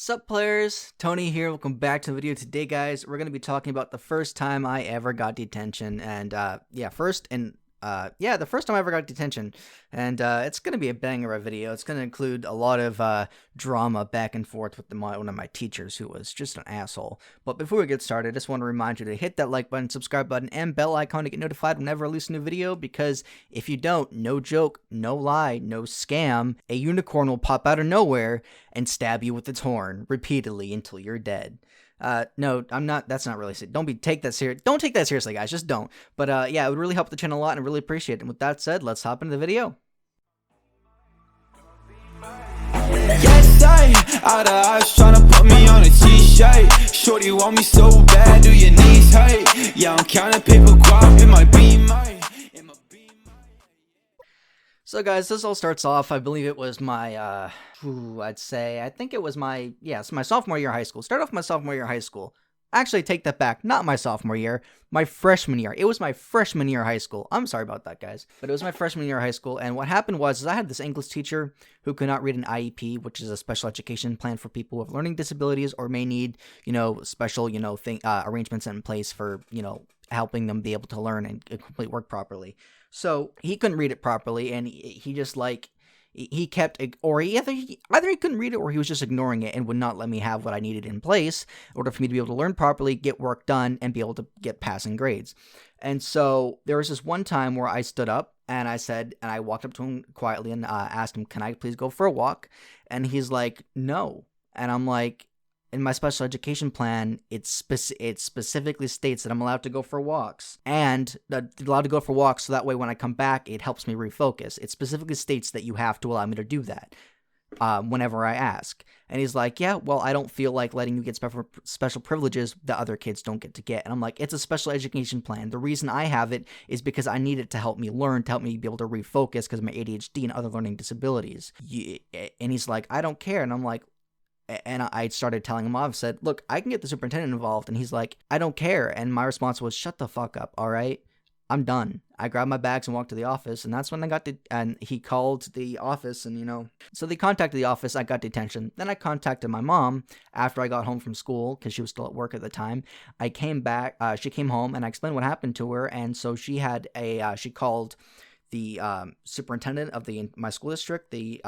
Sup players, Tony here, welcome back to the video. Today guys, we're going to be talking about the first time I ever got detention, and the first time I ever got detention, and it's going to be a banger of a video. It's going to include a lot of drama back and forth with one of my teachers who was just an asshole. But before we get started, I just want to remind you to hit that like button, subscribe button, and bell icon to get notified whenever I release a new video, because if you don't, no joke, no lie, no scam, a unicorn will pop out of nowhere and stab you with its horn repeatedly until you're dead. No, I'm not. That's not really. Take that serious. Don't take that seriously, guys. Just don't. But yeah, it would really help the channel a lot, and I really appreciate it. And with that said, let's hop into the video. Yes, I out of eyes tryna put me on a t-shirt. Shorty want me so bad, do your knees hurt? Yeah, I'm counting paper guap in my beamer. So guys, this all starts off, I believe it was my, I think it was my sophomore year of high school. Start off my sophomore year of high school. Actually, take that back. Not my sophomore year, my freshman year. It was my freshman year of high school. I'm sorry about that, guys. But it was my freshman year of high school, and what happened was I had this English teacher who could not read an IEP, which is a special education plan for people with learning disabilities or may need, special, arrangements in place for, helping them be able to learn and complete work properly. So he couldn't read it properly, and he just he kept, or either he couldn't read it or he was just ignoring it and would not let me have what I needed in place in order for me to be able to learn properly, get work done, and be able to get passing grades. And so there was this one time where I stood up and I walked up to him quietly and asked him, "Can I please go for a walk?" And he's like, "No." And I'm like, in my special education plan, it specifically states that I'm allowed to go for walks, and allowed to go for walks so that way when I come back, it helps me refocus. It specifically states that you have to allow me to do that whenever I ask. And he's like, "Yeah, well, I don't feel like letting you get special privileges that other kids don't get to get." And I'm like, "It's a special education plan. The reason I have it is because I need it to help me learn, to help me be able to refocus because of my ADHD and other learning disabilities." And he's like, "I don't care." And I'm like, and I started telling him off, said, "Look, I can get the superintendent involved." And he's like, "I don't care." And my response was, "Shut the fuck up, all right? I'm done." I grabbed my bags and walked to the office, and that's when and he called the office, and so they contacted the office. I got detention. Then I contacted my mom after I got home from school, because she was still at work at the time. I came back, she came home, and I explained what happened to her, and so she called the superintendent of my school district, the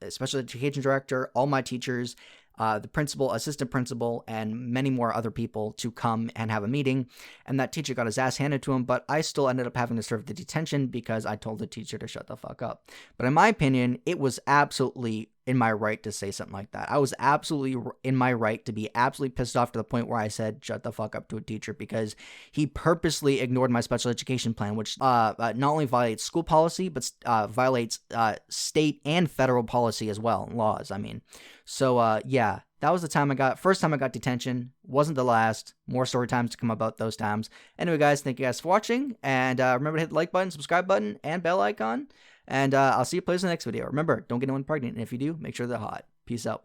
special education director, all my teachers, the principal, assistant principal, and many more other people to come and have a meeting. And that teacher got his ass handed to him, but I still ended up having to serve the detention because I told the teacher to shut the fuck up. But in my opinion, it was absolutely in my right to say something like that. I was absolutely in my right to be absolutely pissed off to the point where I said shut the fuck up to a teacher, because he purposely ignored my special education plan, which not only violates school policy, but violates state and federal policy as well, laws, I mean. So yeah, that was the first time I got detention. Wasn't the last. More story times to come about those times. Anyway, guys, thank you guys for watching, and remember to hit the like button, subscribe button, and bell icon. And I'll see you players in the next video. Remember, don't get anyone pregnant, and if you do, make sure they're hot. Peace out.